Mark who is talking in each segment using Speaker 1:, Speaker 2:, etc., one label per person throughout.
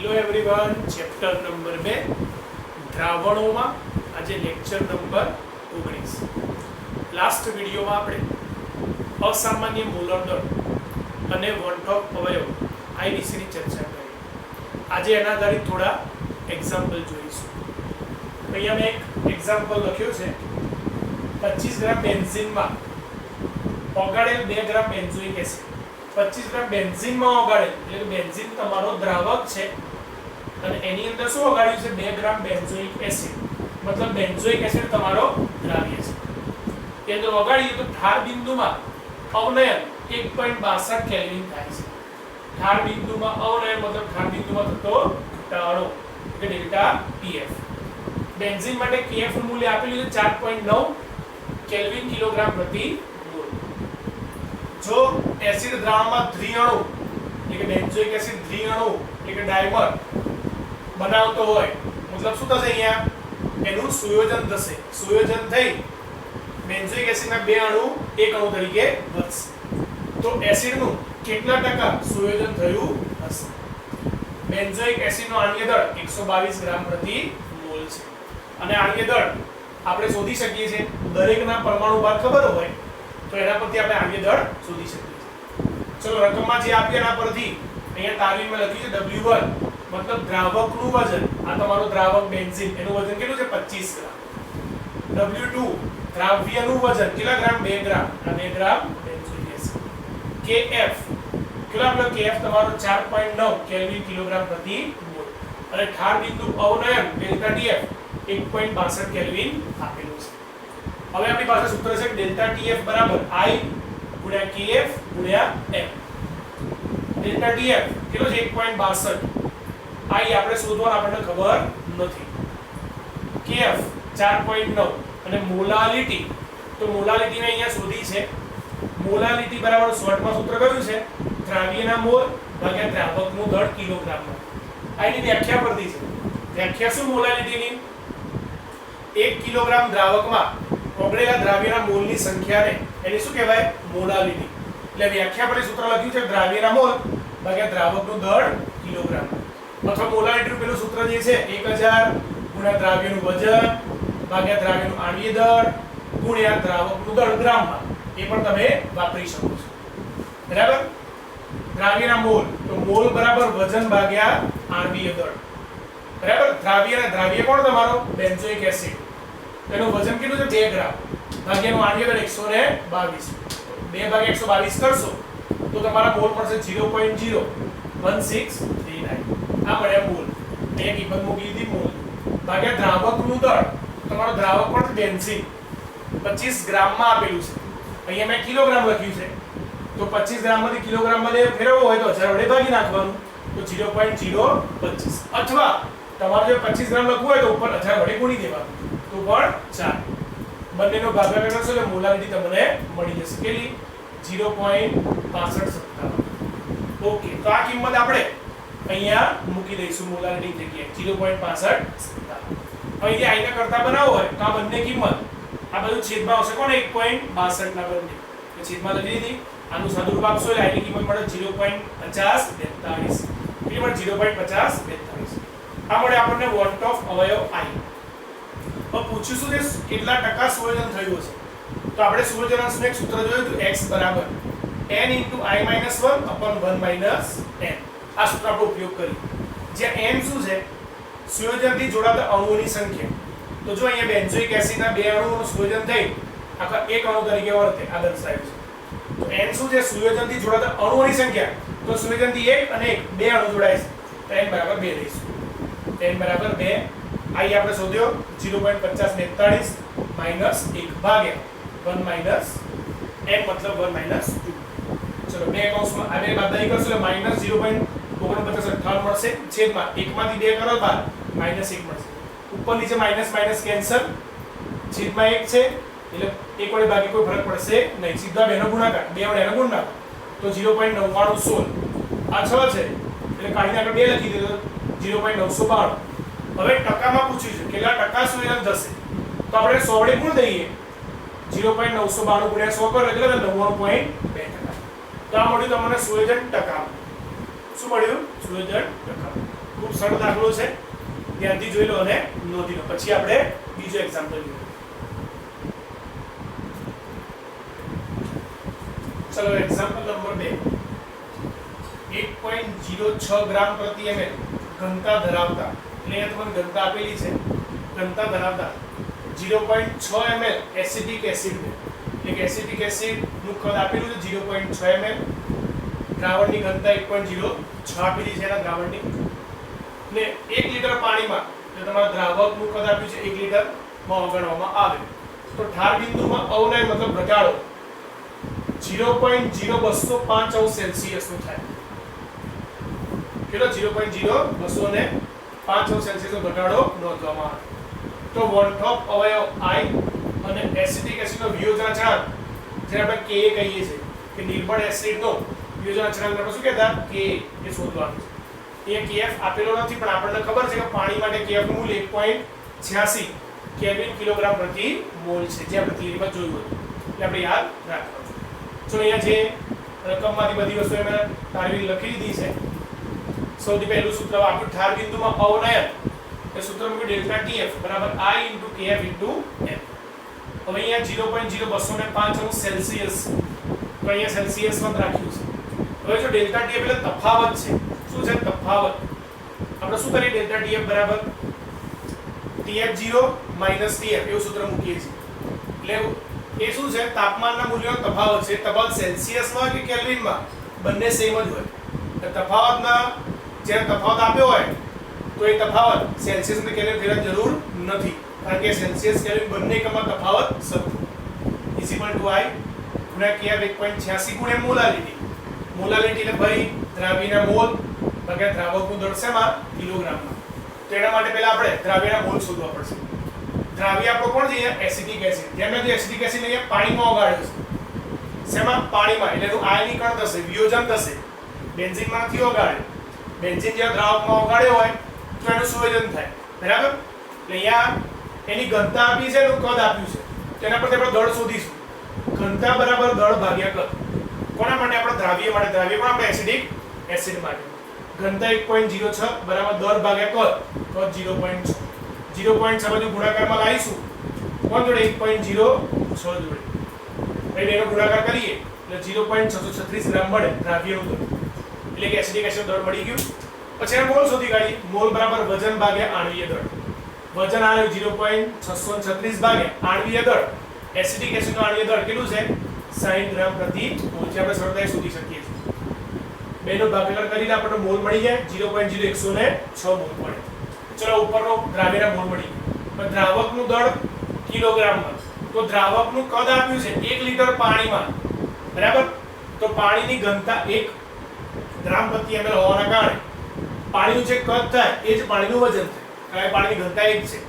Speaker 1: Hello everyone, chapter number 2 દ્રાવણોમાં આજે lecture number 19. Last વિડીયોમાં આપણે અસામાન્ય મોલર દળ અને વોન-ટોપ અવયવ આ વિશેની ચર્ચા કરી. આજે એના આધારિત થોડા એક્ઝામ્પલ જોઈશું. અહીંયા મેં એક એક્ઝામ્પલ લખ્યો છે. 25 ગ્રામ બેન્ઝીનમાં ઓગાળેલ 2 ગ્રામ બેન્ઝોઇક એસિડ. 25 ગ્રામ બેન્ઝીનમાં ઓગાળેલ એટલે કે બેન્ઝીન તમારો દ્રાવક છે અને એની અંદર શું ઓગાળ્યું છે 2 ગ્રામ બેન્ઝોઇક એસિડ, મતલબ બેન્ઝોઇક એસિડ તમારો દ્રાવ્ય છે. એ અંદર ઓગાળીએ તો ઠાર બિંદુમાં અવનયન 1.62 કેલ્વિન થાય છે. ઠાર બિંદુમાં અવનયન મતલબ ઠાર બિંદુમાં થતો ઘટાડો એટલે ડેલ્ટા પીએફ. બેન્ઝીન માટે કેએફ નું મૂલ્ય આપેલું છે 4.9 કેલ્વિન કિલોગ્રામ પ્રતિ મોલ. જો એસિડ દ્રાવણમાં દ્વિઅણુ એટલે કે બેન્ઝોઇક એસિડ દ્વિઅણુ એટલે કે ડાયમર બનાવતો હોય, મતલબ શું થશે અહીંયા એનું સુયોજન થશે. સુયોજન થઈ બેન્ઝોઇક એસિડના બે અણુ એક અણુ તરીકે વધશે. તો એસિડનું કેટલા ટકા સુયોજન થયું હશે? બેન્ઝોઇક એસિડનો આણ્વીય દળ 122 ગ્રામ પ્રતિ મોલ છે અને આણ્વીય દળ આપણે શોધી શકીએ છીએ. દરેકના પરમાણુ ભાર ખબર હોય તો એના પરથી આપણે આણ્વીય દળ શોધી શકીએ છીએ. ચલો રકમમાં જે આપી એના પરથી અહીંયા તાલીમમાં લખ્યું છે W1 મતલબ દ્રાવકનું વજન. આ તમારો દ્રાવક બેન્ઝીન, એનું વજન કેટલું છે 25 ગ્રામ. W2 દ્રાવ્યનું વજન કેટલા ગ્રામ? 2 ગ્રામ. આ 2 ગ્રામ બેન્ઝોઇક એસિડ. Kf કેટલા આપણો Kf તમારો 4.9 કેલ્વિન કિલોગ્રામ પ્રતિ મોલ અને ઠાર બિંદુ અવનયન ડેલ્ટા Tf 1.62 કેલ્વિન આપેલું છે. હવે આપણી પાસે સૂત્ર છે ડેલ્ટા Tf બરાબર I ગુણ્યા Kf ગુણ્યા m. ડેલ્ટા Tf કેટલો છે 1.62. I આપણે શોધવાનું આપણને ખબર નથી. Kf 4.9 અને મોલાલિટી, તો મોલાલિટી ને અહીંયા શોધી છે. મોલાલિટી બરાબર શોર્ટમાં સૂત્ર કયું છે? દ્રાવ્યના મોલ ભાગ્યા દ્રાવકનું દળ કિલોગ્રામમાં. આ એની વ્યાખ્યા પરથી છે. વ્યાખ્યા શું મોલાલિટીની? 1 કિલોગ્રામ દ્રાવકમાં ઓગળેલા દ્રાવ્યના મોલની સંખ્યાને એની શું કહેવાય? મોલાલિટી. એટલે વ્યાખ્યા પરથી સૂત્ર લખ્યું છે દ્રાવ્યના મોલ ભાગ્યા દ્રાવકનું દળ કિલોગ્રામ. અથવા મોલાલિટીનું પેલું સૂત્ર જે છે 1000 ગુણ્યા દ્રાવ્યનું વજન ભાગ્યા દ્રાવ્યનું આણ્વીય દળ ગુણ્યા દ્રાવકનું દળ ગ્રામમાં. એ પણ તમે વાપરી શકો છો. બરાબર? દ્રાવ્યના મોલ તો મોલ બરાબર વજન ભાગ્યા આણ્વીય દળ. બરાબર? દ્રાવ્ય કોણ તમારો? Benzoic acid. તેનું વજન કેટલું છે 2 ગ્રામ ભાગ્યાનું આણ્વીય દળ 122. 2 ભાગ્યા 122 કરશો તો તમારા મોલ મળશે 0.01639. આ મળ્યા મોલ. બે કિંમત મૂકી દીધી મોલ ભાગ્યા દ્રાવકનું દળ. તમારો દ્રાવક પણ બેન્ઝીન 25 ગ્રામમાં આપેલું છે. અહીંયા મેં કિલોગ્રામ લખ્યું છે તો 25 ગ્રામમાંથી કિલોગ્રામમાં ફેરવવો હોય તો 1000 વડે ભાગી નાખવાનું તો 0.025. અથવા તમારે જો 25 ગ્રામ લખવું હોય તો ઉપર 1000 વડે ગુણી દેવાનું તો પણ ચાલે. બંનેનો ભાગાકાર કરશો એટલે મોલાલિટી તમને મળી જશે. કેટલી? 0.6557. ઓકે, તો આ કિંમત આપણે અહીંયા મૂકી દઈશું મોલાલિટી જગ્યાએ 0.6557. હવે જે આઈના કરતા બનાવવો હોય તો આ બંને કિંમત આ બધું છેદમાં આવશે કોણ 1.62 ના બંને તો છેદમાં લખી દીધી. આનું સાદુરૂપ આપશો એટલે આની કિંમત મળે 0.5042. કેટલી મળે? 0.5042. આ મળે આપણને વોન-ટોપ અવયવ I. હવે પૂછ્યું છે કેટલા ટકા સુયોજન થયું હશે. તો આપણે સુયોજનાંશનું એક સૂત્ર જોયું હતું x બરાબર n * I - 1/1 - n. આ સૂત્ર આપણો ઉપયોગ કરી. જ્યાં n શું છે? સુયોજનથી જોડાતા અણુઓની સંખ્યા. તો જો અહીંયા બેન્ઝોઇક એસિડના બે અણુઓનું સુયોજન થઈ આખા એક અણુ તરીકે વર્તે. આ દર્શાવ્યું છે. તો n શું છે? સુયોજનથી જોડાતા અણુઓની સંખ્યા. તો સુયોજનથી 1 અને 1 બે અણુ જોડાય છે તો n બરાબર 2 લઈશું. n બરાબર 2. I આપણે શોધ્યો 0.5042 - 1 ભાગ્યા 1 - n મતલબ 1 - 2. ચલો બે કૌંસમાં આ બે બાદબાકી કરશો એટલે -0.4958 મળશે. છેદમાં 1 માંથી 2 કરો બાદ -1 મળશે. ઉપર નીચે માઈનસ માઈનસ કેન્સલ. છેદમાં 1 છે એટલે 1 વડે બાકી કોઈ ફરક પડશે નહીં. સીધા બેનો ગુણાકાર 2 વડે એનો ગુણ નાખો તો 0.9916. આ 6 છે એટલે કાઢીને આગળ 2 લખી દીધો 0.992. હવે ટકામાં પૂછ્યું છે કેટલા ટકા સુયોજન થશે તો આપણે 100 વડે ગુણ દઈએ. 0.992 ગુણ્યા 100 કરો એટલે 99.2%. તો આ મળ્યું તમને સુયોજન ટકા. શું મળ્યું? સુયોજન ટકા. ખૂબ ખૂબ સરળ દાખલો છે, ધ્યાનથી જોઈ લો અને નોંધી લો, પછી આપણે બીજો એક્ઝામ્પલ જોઈએ. ચલો એક્ઝામ્પલ નંબર 2. 1.06 ગ્રામ પ્રતિ ml ઘનતા ધરાવતા, એટલે અહીંયા તમને ઘનતા આપેલી છે, ઘનતા ધરાવતા 0.6 ml એસિટિક એસિડ, એટલે કે એસિટિક એસિડ નું કદ આપેલું છે 0.6 ml, દ્રાવણની ઘનતા 1.06 આપેલી છે એના દ્રાવણની, ને 1 લીટર પાણીમાં જો તમારા દ્રાવકનું કદ આપ્યું છે 1 લીટર માં ઓગળવામાં આવે તો ઠાર બિંદુમાં અવનય મતલબ ઘટાડો 0.0205 અંશ સેલ્સિયસ નું થાય. કેટલો? 0.0205 અંશ સેલ્સિયસ નો ઘટાડો નોંધવામાં આવે. તો વોલ્ટોપ અવયવ I અને એસિટિક એસિડ નો વિયોજન અચળાંક, જેને આપણે Ka કહીએ છીએ, કે નિર્બળ એસિડ નો વિયોજન અચળાંક આપણે શું કહેતા? Ka એ શોધવાનું છે. એ Kf આપેલો નથી, પણ આપણને ખબર છે કે પાણી માટે Kf નું મૂલ્ય 1.86 કેલ્વિન કિલોગ્રામ પ્રતિ મોલ છે, જે આપણે થિયરીમાં જોયું હતું, એટલે આપણે યાદ રાખવાનું. ચલો અહીંયા જે રકમમાંથી બધી વસ્તુ મેં તારવી લખી દીધી છે. સૌથી પહેલું સૂત્ર આપ્યું ઠાર બિંદુમાં અવનયન, એ સૂત્ર મૂક્યું ડેલ્ટા Tf બરાબર I * Kf * m. હવે અહીંયા 0.0205 અંશ સેલ્સિયસ, તો અહીંયા સેલ્સિયસમાં રાખ્યું છે. હવે જો ડેલ્ટા Tf એટલે તફાવત છે. શું છે તફાવત? આપણે શું કરીએ? ડેલ્ટા Tf બરાબર Tf0 - Tf એવું સૂત્ર મૂકીએ છીએ. એટલે એ શું છે? તાપમાનના મૂલ્યનો તફાવત છે. તફાવત સેલ્સિયસમાં કે કેલ્વિનમાં બંને સેમ જ હોય. તફાવતના જ્યારે તફાવત આપ્યો હોય તો એ તફાવત સેલ્સિયસ અને કેલ્વિન ફેરવવાની જરૂર નથી, કારણ કે સેલ્સિયસ કેલ્વિન બંને એકમમાં તફાવત સરખો. = I * Kf 1.86 * મોલાલિટી. મોલાલિટી એટલે ભાઈ દ્રાવ્યના મોલ ભાગ્યા દ્રાવકનું દળ શેમાં? કિલોગ્રામમાં. તો એના માટે પહેલા આપણે દ્રાવ્યના મોલ શોધવા પડશે. દ્રાવ્ય આપણો કોણ છે? અહીંયા એસિટિક એસિડ. જેમ મેં એસિટિક એસિડ અહીંયા પાણીમાં ઓગાળ્યો છે. શેમાં? પાણીમાં. એટલે એનું આયનીકરણ થશે, વિયોજન થશે. બેન્ઝીનમાં નથી ઓગાળ્યો. બેન્ઝીન જ્યારે દ્રાવકમાં ઓગાળ્યો હોય તો એનું સંયોજન થાય, બરાબર? એટલે અહીંયા એની ઘનતા આપી છે, એનું કદ આપ્યું છે, તો એના પરથી આપણે દળ શોધીશું. ઘનતા બરાબર દળ ભાગ્યા કદ. કોના માટે? આપણે દ્રાવ્ય માટે. દ્રાવ્ય પણ આપણે એસિડિક એસિડ માટે. ઘનતા 1.06 બરાબર દળ ભાગ્યા કદ, કદ 0.6. 0.6 બાજુ ગુણાકારમાં લાવીશું કોણ જોડે? 1.06 જોડે. એટલે એનો ગુણાકાર કરીએ એટલે 0.636 ગ્રામ મળે દ્રાવ્યનું દળ, એટલે કે એસિડિક એસિડ દળ મળી ગયું. પછી એનો મોલ શોધી કાઢીએ. મોલ બરાબર વજન ભાગ્યા આણ્વીય દળ. વજન આવ્યું 0.636 ભાગ્યા આણ્વીય દળ. એસિડિક એસિડનું આણ્વીય દળ કેટલું છે? 60 ગ્રામ પ્રતિ મોલ. જે આપણે સરળતાથી શોધી શકીએ છીએ. બેનો ભાગાકાર કરીને આપણને મોલ મળી જાય 0.0106 મોલ મળે. ચલો ઉપરનો દ્રાવ્યના મોલ મળી ગયા. પણ દ્રાવકનું દળ કિલોગ્રામમાં. તો દ્રાવકનું કદ આપ્યું છે 1 લીટર પાણીમાં, બરાબર? તો પાણીની ઘનતા 1 ગ્રામ પ્રતિ ml હોવાના કારણે પાણીનું જે કદ થાય એ જ પાણીનું વજન થાય, કારણ કે પાણીની ઘનતા 1 છે.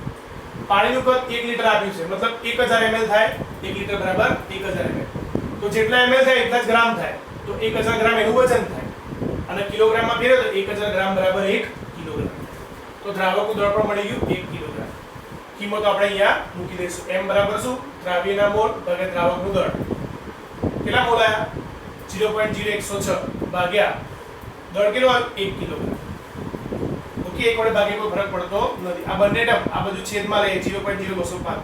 Speaker 1: પાણીનું કદ 1 લીટર આપ્યું છે, મતલબ 1000 ml થાય. 1 લીટર બરાબર 1000 ml. તો જેટલા ml થાય એટલા જ ગ્રામ થાય, તો 1000 ગ્રામ એનું વજન થાય. અને કિલોગ્રામમાં ફેરવો તો 1000 ગ્રામ બરાબર 1 કિલોગ્રામ. તો દ્રાવકનું દળ પણ મળી ગયું 1 કિલોગ્રામ. કિંમતો આપણે અહીંયા મૂકી દઈશું. m બરાબર શું? દ્રાવ્યના મોલ ભાગ્યા દ્રાવકનું દળ. કેટલા મોલ આયા? 0.0106 ભાગ્યા દળ કેટલો આવ્યો? 1 કિલોગ્રામ. ઓકે, એક વડે ભાગે કોઈ ફરક પડતો નથી. આ બંને ટર્મ આ બધું છેદમાં લઈએ 0.0205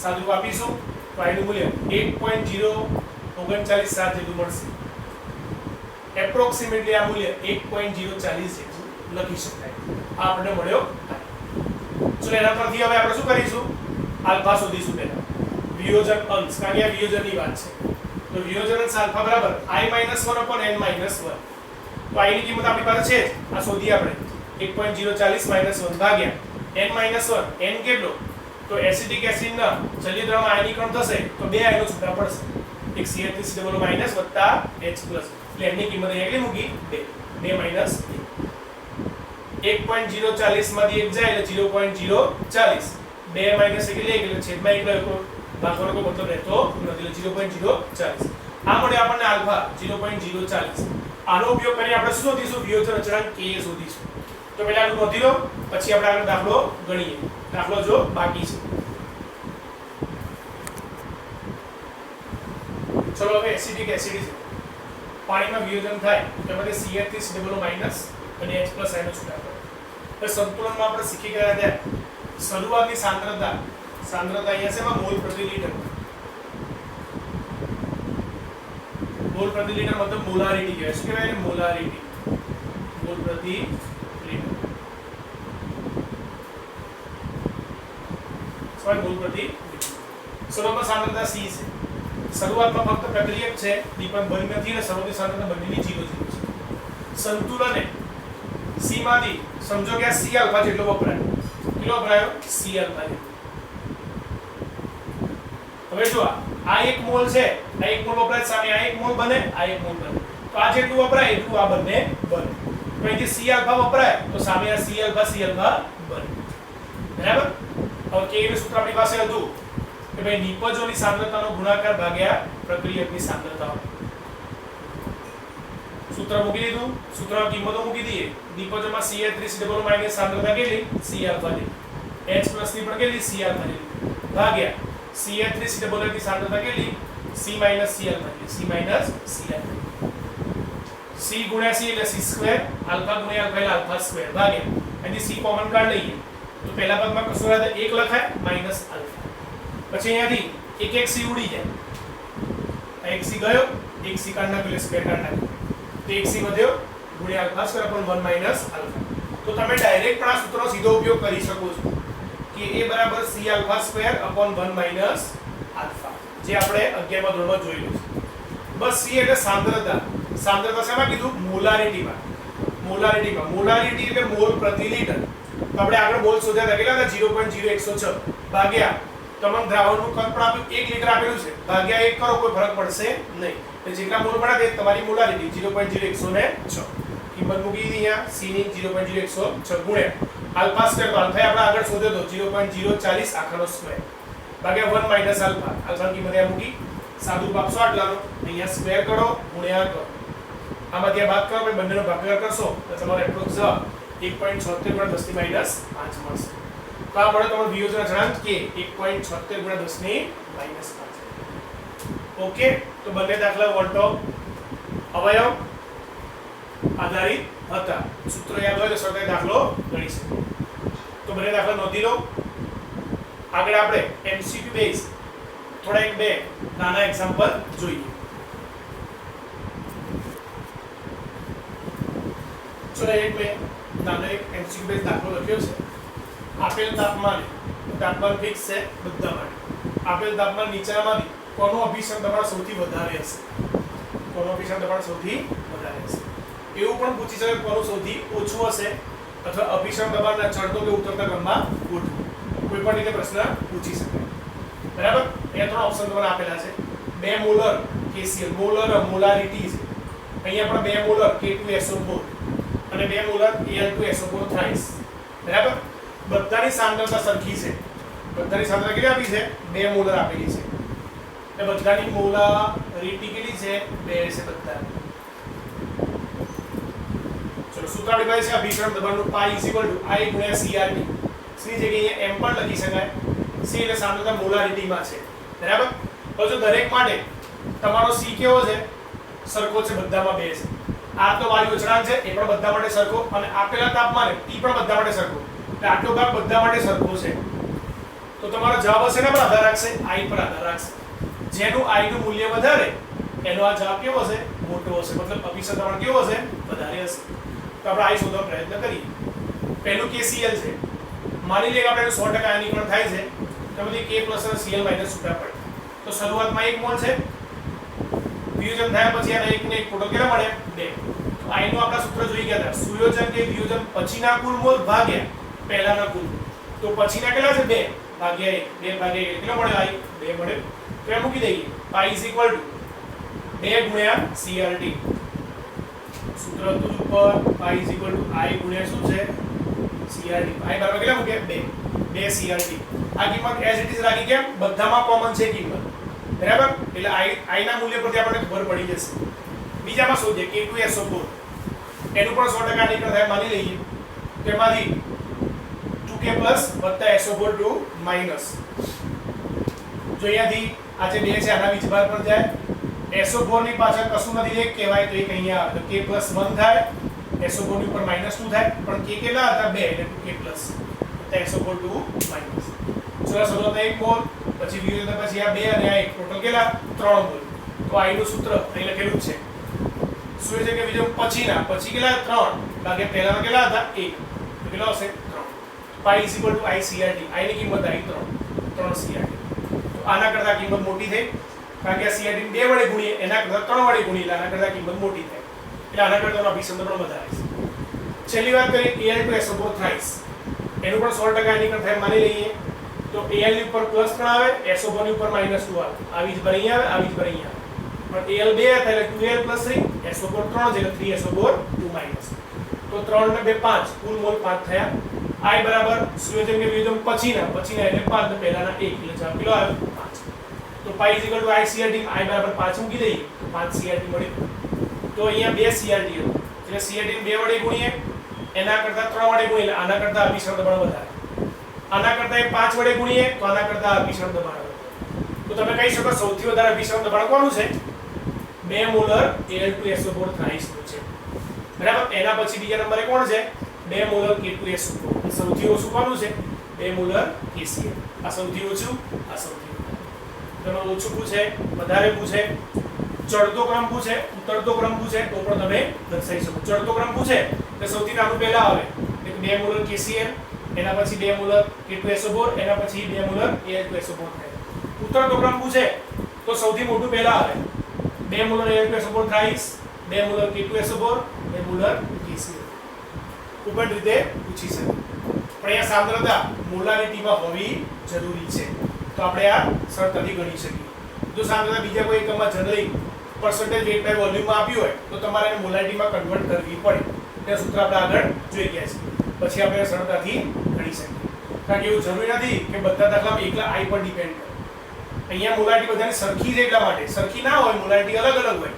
Speaker 1: સાદું આપીશું તો આનું મૂલ્ય 1.0397 જેટલું મળશે. એપ્રોક્સિમેટલી આ મૂલ્ય 1.040 જેટલું લખી શકાય. આ આપણને મળ્યો. ચલો એના પરથી હવે આપણે શું કરીશું? આલ્ફા શોધીશું પહેલા. વિયોજન અંશ, કારણ કે આ વિયોજનની વાત છે. તો વિયોજન અંશ આલ્ફા બરાબર I - 1 / n - 1. તો I ની કિંમત આપણી પાસે છે જ. આ શોધીએ આપણે. 1.040 - 1 ભાગ્યા n - 1. n કેટલો? તો એસિડિક એસિડના જલીય દ્રવમાં આયનીકરણ થશે તો બે આયનો છૂટા પડશે. એક CH3COO- વત્તા H+. એટલે એની કિંમત અહીંયા કેટલી મૂકી? 2 - 1. 1.040 માંથી 1 જાય એટલે 0.040. 2 - 1 એટલે એટલે છેદમાં 1 લખો. ભાગવાનો કોઈ મતલબ રહેતો નથી, એટલે 0.040. આ મળે આપણને આલ્ફા 0.040. આનો ઉપયોગ કરીને આપણે શું શોધીશું? વિયોજન અચળાંક Ka શોધીશું. તો પહેલા આનું નોંધી લો, પછી આપણે આગળ દાખલો ગણીએ. દાખલો જો બાકી છે. ચલો હવે એસિડિક એસિડ છે. પાણીમાં વિયોજન થાય તેમાંથી CH3COO- અને H+ આયનો છૂટા પડે. હવે સંતુલનમાં આપણે શીખી ગયા હતા શરૂઆતની સાંદ્રતા અહીંયા છે એમાં મોલ પ્રતિ લિટર. મોલ પ્રતિ લિટર મતલબ મોલારિટી કહેવાય. શું કહેવાય? મોલારિટી. મોલ પ્રતિ લિટર. મોલ પ્રતિ શરૂઆતમાં સાંદ્રતા C છે. શરૂઆતમાં ફક્ત પ્રક્રિયક છે, દીપક બંધ નથી અને શરૂઆતની સાંદ્રતા બંનેની 0 0 છે. સંતુલને C માંથી સમજો કે આ C આલ્ફા જેટલો વપરાય. કેટલો વપરાયો? C આલ્ફા જેટલો. હવે જો આ 1 મોલ છે, આ 1 મોલ વપરાય સામે આ 1 મોલ બને, આ 1 મોલ બને. તો આ જેટલું વપરાય એટલું આ બંને બને. તો અહીંથી C આલ્ફા વપરાય તો સામે આ C આલ્ફા બને. બરાબર? હવે કેનું સૂત્ર આપણી પાસે હતું કે ભાઈ નિપજોની સાંદ્રતાનો ગુણાકાર ભાગ્યા પ્રક્રિયકની સાંદ્રતા. સૂત્ર મૂકી દીધું. સૂત્રમાં કિંમતો મૂકી દઈએ. નિપજોમાં CH3COO માઈનસ સાંદ્રતા કેટલી? C આલ્ફા ની. H પ્લસ ની પણ કેટલી? C આલ્ફા ની. ભાગ્યા CH3COO ની સાંદ્રતા કેટલી? C માઈનસ C આલ્ફા ની. C minus C alpha. C ગુણ્યા C એટલે C સ્ક્વેર, આલ્ફા ગુણ્યા આલ્ફા એટલે આલ્ફા સ્ક્વેર ભાગ્યા અહીંથી C કોમન કાઢ લઈએ તો પહેલા પદમાં કશું રહે 1 લખાય માઈનસ આલ્ફા. પછી અહીંયાથી એક C ઉડી જાય. આ એક C ગયો, એક C કાઢ નાખ્યો એટલે સ્ક્વેર કાઢ નાખ્યો. તો એક C વધ્યો ગુણ્યા alpha square upon 1 minus alpha. તો તમે ડાયરેક્ટ પણ આ સૂત્રનો સીધો ઉપયોગ કરી શકો છો કે A બરાબર C alpha square upon 1 minus alpha, જે આપણે 11મા ધોરણમાં જોયેલું છે. બસ C એટલે સાંદ્રતા. સાંદ્રતા શેમાં કીધું? મોલારિટીમાં. મોલારિટી એટલે મોલ પ્રતિ લિટર. તો આપણે આગળ મોલ શોધ્યા હતા કેટલા હતા? 0.0106 ભાગ્યા તમામ દ્રાવણનું કદ પણ આપ્યું 1 લિટર આપેલું છે ભાગ્યા 1 કરો કોઈ ફરક પડશે નહીં. એટલે જેટલા મોલ મળ્યા તે તમારી મોલારિટી 0.0106. કિંમત મૂકી દીધી અહીંયા C ની 0.0106 ગુણ્યા આલ્ફા સ્ક્વેર. તો આલ્ફા આપણે આગળ શોધ્યો તો 0.040 આખાનો સ્ક્વેર ભાગ્યા 1 માઈનસ આલ્ફા. આલ્ફાની કિંમત અહીંયા મૂકી સાદું આપશો આટલાનો અહીંયા સ્ક્વેર કરો ગુણ્યા કરો. આમાંથી આ બાદ કરો પછી બંનેનો ભાગાકાર કરશો તો તમારો એપ્રોક્સ 1.76 × 10 ની માઈનસ 5 મળશે. તો આ મળે તમારો વિયોજન અચળાંક કે 1.76 × 10 ની માઈનસ 5. ઓકે, તો બંને દાખલા વોલ્ટો અવયવ આધારિત હતા. સૂત્ર યાદ હોય તો સરળતાથી દાખલો ગણી શકો. તો બંને દાખલા નોંધી લો. આગળ આપણે MCQ બેઝ થોડા એક બે નાના એક્ઝામ્પલ જોઈએ. ચલો એક બે નાનો એક MCQ બેઝ દાખલો લખ્યો છે. આપેલ તાપમાન ફિક્સ છે બધા માટે. આપેલ તાપમાન નીચેનામાંથી કોનો અભિસરણ દબાણ સૌથી વધારે હશે? કોનો અભિસરણ દબાણ સૌથી વધારે હશે? એવું પણ પૂછી શકે કોનું સૌથી ઓછું હશે અથવા અભિસરણ દબાણના ચડતો કે ઉતરતા ક્રમમાં ગોઠવું. કોઈ પણ રીતે પ્રશ્ન પૂછી શકે. બરાબર? અહીંયા ત્રણ ઓપ્શન તમને આપેલા છે. 2 મોલર KCl, મોલારિટી છે. અહીંયા પણ 2 મોલર K2SO4 અને 2 મોલર Al2SO4 થ્રાઇસ. બરાબર? બધાની સાંદ્રતા સરખી છે. બધાની સાંદ્રતા કેટલી આપી છે? 2 મોલર આપેલી છે. એટલે બધાની મોલારિટી કેટલી છે? 2 છે બધા. ચલો સૂત્ર આપણી પાસે છે અભિસરણ દબાણનું π = I × CRT. C જગ્યાએ m પણ લખી શકાય. C એટલે સાંદ્રતા મોલારિટીમાં છે. બરાબર? તો જો દરેક માટે તમારો C કેવો છે? સરખો છે, બધામાં 2 છે. આ તો વાયુ અચળાંક છે, એ પણ બધા માટે સરખો અને આપેલા તાપમાને T પણ બધા માટે સરખો. એટલે આટલો ભાગ બધા માટે સરખો છે. તો તમારો જવાબ હશે ને પર આધાર રાખશે? I પર આધાર રાખશે. જેનું I નું મૂલ્ય વધારે એનો આ જવાબ કેવો હશે? મોટો હશે. મતલબ અભિસરણ દબાણ કેવો હશે? વધારે હશે. તો આપણે I શોધવાનો પ્રયત્ન કરીએ. પહેલું KCl છે. માની લઈએ કે આપણે 100% આયનીકરણ થાય છે તો બધી K+ અને Cl - છૂટા પડે. તો શરૂઆતમાં 1 મોલ છે. વિયોજન થયા પછી આના 1 ને 1 ટોટલ કેટલા મળે? 2. તો I નું આપણા સૂત્ર જોઈ ગયા હતા. સુયોજન કે વિયોજન પછીના કુલ મોલ ભાગ્યા પહેલાના કુલ. તો પછીના કેટલા છે? 2 ભાગ્યા 1. 2 ભાગ્યા 1 કેટલો મળ્યો? I 2 મળ્યો. તો એ મૂકી દઈએ. π = 2 ગુણ્યા CRT. સૂત્ર હતું ઉપર π = I ગુણ્યા શું છે? CRT. I બરાબર કેટલા મૂકે? 2 CRT. આ કિંમત એઝ ઇટ ઇઝ રાખી કેમ? બધામાં કોમન છે કિંમત. બરાબર? એટલે I ના મૂલ્ય પરથી આપણને ખબર પડી જશે. બીજામાં શોધીએ K2SO4. એનું પણ 100% આયનીકરણ થાય માની લઈએ. તેમાંથી 2K+ + SO4 2 માઈનસ. જો અહીંયાથી આ જે 2 છે આના વીજભાર પર જાય. SO4 ની પાછળ કશું નથી, એક કહેવાય તો એક અહીંયા આવે તો K+1 થાય. SO4 ની ઉપર -2 થાય પણ k કેટલા હતા 2 એટલે 2k પ્લસ તો SO4 2 માઈનસ ચલો શરૂઆતમાં 1 મોલ પછી વિયોજન પછી આ 2 અને આ 1 ટોટલ કેટલા 3 મોલ તો I નું સૂત્ર અહીં લખેલું છે શું છે કે બીજો પછી કેટલા 3 ભાગ્યા પહેલામાં કેટલા હતા 1 તો કેટલા હશે 3 pi = I CRT I ની કિંમત આવી 3 CRT તો આના કરતા કિંમત મોટી થઈ કારણ કે CRT ને 2 વડે ગુણીએ એના કરતા 3 વડે ગુણીએ એટલે આના કરતા કિંમત મોટી થાય એટલે આના કરતાનો અભિસંધાન પણ વધારે છે છેલ્લી વાત કરીએ Al2SO4 થ્રાઇસ એનું પણ 100% એની કરતા માની લઈએ તો Al ની ઉપર પ્લસ 3 આવે SO4 ની ઉપર -2 આવે આવી જ પર અહીં આવે આવી જ પર અહીં આવે પણ Al 2 હતા એટલે 2Al + 3 SO4 3 છે એટલે 3SO4 2 માઈનસ તો 3 ને 2 5 કુલ મોલ 5 થયા I બરાબર સંયોજન કે વિયોજન પછીના એટલે 5 ને પહેલાના 1 એટલે જવાબ કેટલો આવ્યો 5 તો pi = I CRT I બરાબર 5 મૂકી દઈએ તો 5 CRT મળ્યું તો અહીંયા 2 CRT હતો એટલે CRT ને 2 વડે ગુણીએ એના કરતા 3 વડે ગુણીએ એટલે આના કરતા અભિસરણ દબાણ વધારે આના કરતા 5 વડે ગુણીએ તો આના કરતા અભિસરણ દબાણ વધારે તો તમે કહી શકો સૌથી વધારે અભિસરણ દબાણ કોનું છે 2 મોલર Al2SO4 થ્રાઇસ નું છે બરાબર એના પછી બીજા નંબરે કોણ છે 2 મોલર K2SO4 સૌથી ઓછું કોનું છે 2 મોલર KCl આ સૌથી ઓછું આ સૌથી તમે ઓછું પૂછે વધારે પૂછે ચડતો ક્રમ પૂછે ઉતરતો ક્રમ પૂછે તો પણ તમે દર્શાવી શકો ચડતો ક્રમ પૂછે તો સૌથી નાનું પહેલા આવે એટલે 2 મોલર KCl એના પછી 2 મોલર K2SO4 એના પછી 2 મોલર Al2SO4 થાય ઉતરતો ક્રમ પૂછે તો સૌથી મોટું પહેલા આવે 2 molar Al2SO4 thrice 2 molar K2SO4 2 molar KCl ઉપર રીતે પૂછી શકે પણ અહીંયા સાંદ્રતા મોલારિટીમાં હોવી જરૂરી છે તો આપણે આ સરળતાથી ગણી શકીએ જો સાંદ્રતા બીજા કોઈ એકમમાં generally percentage weight by volume માં આપ્યું હોય તો તમારે એને મોલારિટીમાં કન્વર્ટ કરવી પડે તે સૂત્ર આપણે આગળ જોઈ ગયા છે પછી આપણે સરળતાથી ગણી શકીએ કારણ કે એવું જરૂરી નથી કે બધા દાખલામાં એકલા I પર ડિપેન્ડ કરે અહીંયા મોલારિટી બધાની સરખી જ એટલા માટે સરખી ના હોય મોલારિટી અલગ અલગ હોય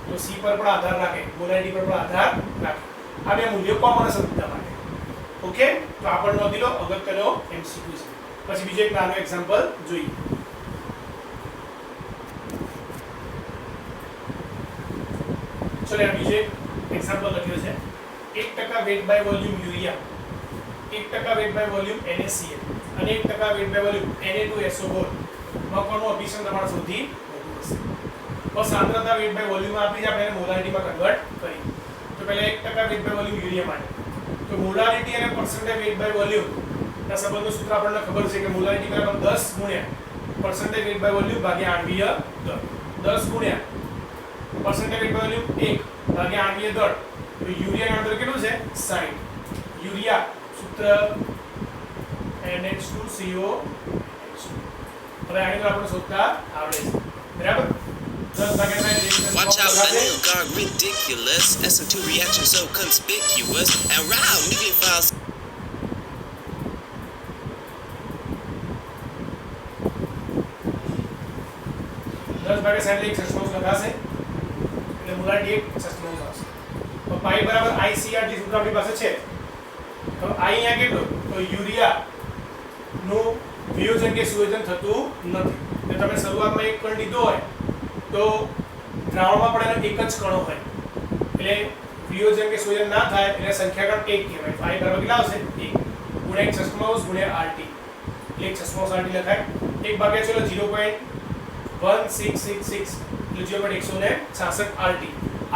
Speaker 1: તો C પર પણ આધાર રાખે મોલારિટી પર પણ આધાર રાખે આ બે મૂલ્યો કોમન હશે બધા માટે ઓકે તો આપણે નોંધી લો અગત્યનો MCQ છે પછી બીજો એક નાનો એક્ઝામ્પલ જોઈએ ચલો આ બીજો એક્ઝામ્પલ લખ્યો છે 1% weight by volume urea 1% weight by volume NaCl અને 1% weight by volume Na2SO4 માં કોનું અભિસરણ દબાણ સૌથી વધુ હશે તો સાંદ્રતા weight by volume માં આપી જ આપણે એને મોલારિટીમાં કન્વર્ટ કરી તો પહેલા 1% weight by volume યુરિયા માટે તો મોલારિટી અને percentage weight by volume ના સંબંધનું સૂત્ર આપણને ખબર છે કે મોલારિટી બરાબર 10 ગુણ્યા percentage weight by volume ભાગ્યા આણ્વીય દળ 10 ગુણ્યા percentage weight by volume 1 ભાગ્યા આણ્વીય દળ તો યુરિયાનું અંતર કેટલું છે 60 યુરિયા સૂત્ર NH2CO હવે આની આપણે શોધતા આવડે છે બરાબર 10 ભાગ્યા 60
Speaker 2: Watch out, my nigga got ridiculous. SO2 reaction so conspicuous. And round nucleophiles.
Speaker 1: 10 ભાગ્યા 60 એક સસ્ટોસ લગાશે એટલે મોલારિટી એક સસ્ટોસ આવશે તો પાઈ બરાબર ICRT સૂત્ર આપણી પાસે છે તો I અહીંયા કેટલું તો યુરિયા નું વિયોજન કે સુયોજન થતું નથી એટલે તમે શરૂઆતમાં એક કણ લીધો હોય તો દ્રાવણમાં પણ એનો એક જ કણો હોય એટલે વિયોજન કે સુયોજન ના થાય એટલે સંખ્યા કણ 1 કહેવાય પાઈ બરાબર કેટલા આવશે 1 ગુણ્યા 1 છસ્માઉસ ગુણ્યા RT એટલે 1 છસ્માઉસ RT લખાય 1 ભાગ્યા ચલો 0.1666 એટલે 0.166 RT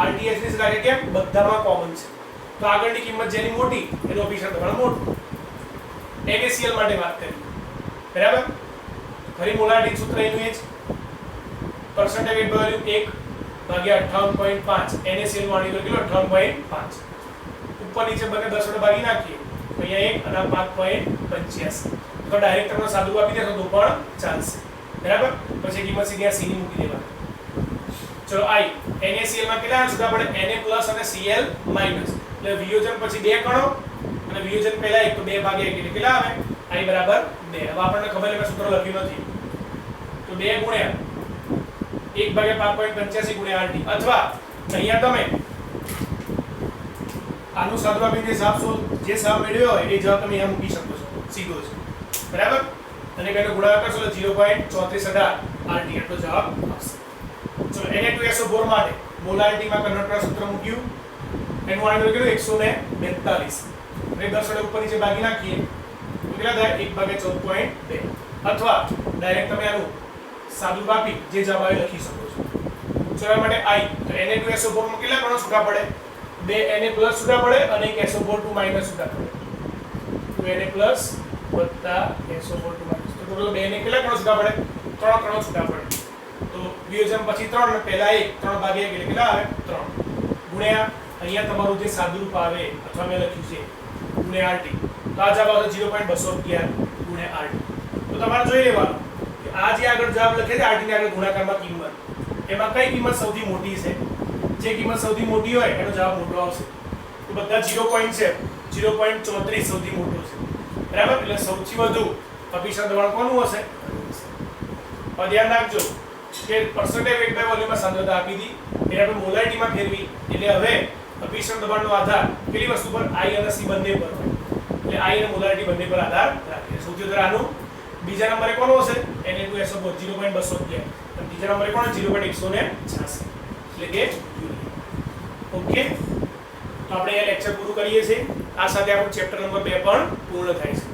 Speaker 1: RTH ની લાગે કેમ બધામાં કોમન છે તો આગળની કિંમત જેની મોટી એનો અભિસરણ દબાણ મોટું NaCl માટે વાત કરી બરાબર ફરી મોલારિટી સૂત્ર એનું એ જ percentage weight by volume 1 ભાગ્યા 58.5 NaCl માં આની કેટલો 58.5 ઉપર નીચે બંને 10 વડે ભાગી નાખીએ તો અહીંયા 1 અને 5.85 તો ડાયરેક્ટ તમને સાદું આપી દેશો તો પણ ચાલશે બરાબર પછી કિંમત સીધી આ C ની મૂકી દેવાની ચલો I NaCl માં કેટલા આવશે આપણે Na+ અને Cl- એટલે વિયોજન પછી બે કણો અને વિયોજન પહેલા એક તો 2 ભાગ્યા 1 એટલે કેટલા આવે I બરાબર 2 હવે આપણને ખબર છે મેં સૂત્ર લખ્યું નથી તો 2 ગુણ્યા 1 ભાગ્યા 5.85 ગુણ્યા RT અથવા અહીંયા તમે આનું સાદું આપીને જે જવાબ મેળવ્યો હોય એ જવાબ તમે અહીંયા મૂકી શકો છો સીધો છે બરાબર અને કઈનો ગુણાકાર કરશો તો 0.3418 RT એટલો જવાબ આવશે ચલો Na2SO4 માટે મોલારિટીમાં કન્વર્ટ કરવા સૂત્ર મૂક્યું એનું આંતર કેટલું 142 હવે 10 વડે ઉપર નીચે ભાગી નાખીએ તો કેટલા થાય 1/14.2 અથવા ડાયરેક્ટ તમે આનું સાદું કાપી જે જવાબ આવે લખી શકો છો ચલા માટે I તો Na2SO4 માં કેટલા કણો છૂટા પડે 2 Na પ્લસ છૂટા પડે અને એક SO4 2 માઈનસ છૂટા પડે 2 Na પ્લસ વત્તા SO4 2 માઈનસ તો ટોટલ 2 ને કેટલા કણો છૂટા પડે 3 કણો છૂટા પડે તો વિયોજન પછી 3 ને પહેલા 1 3 ભાગ્યા 1 એટલે કેટલા આવે 3 ગુણ્યા અહીંયા તમારું જે સાદુરૂપ આવે અથવા મેં લખ્યું છે ગુણ્યા RT તો આ જવાબ આવશે 0.211 ગુણ્યા RT તો તમારે જોઈ લેવાનું કે આ જે આગળ જવાબ લખે છે RT ની આગળ ગુણાકારમાં કિંમત એમાં કઈ કિંમત સૌથી મોટી છે જે કિંમત સૌથી મોટી હોય એનો જવાબ મોટો આવશે તો બધા 0 પોઈન્ટ છે 0.34 સૌથી મોટો છે બરાબર એટલે સૌથી વધુ અભિસરણ દબાણ કોનું હશે और ધ્યાન રાખજો કે પરસેન્ટેજ વેટ બાય વોલ્યુમમાં સાંદ્રતા આપી હતી એને આપણે મોલારિટીમાં ફેરવી એટલે હવે અભિસરણ દબાણનો આધાર કેટલી વસ્તુ પર I અને C બંને પર હોય એટલે I અને મોલારિટી બંને પર આધાર રાખે સૌથી વધારે આનું બીજા નંબરે કોનો હશે Na2SO4 0.211 અને ત્રીજા નંબરે કોનો 0.186 એટલે કે ઓકે તો આપણે આ લેક્ચર પૂરું કરીએ છીએ આ સાથે આપણું ચેપ્ટર નંબર 2 પણ પૂર્ણ થાય છે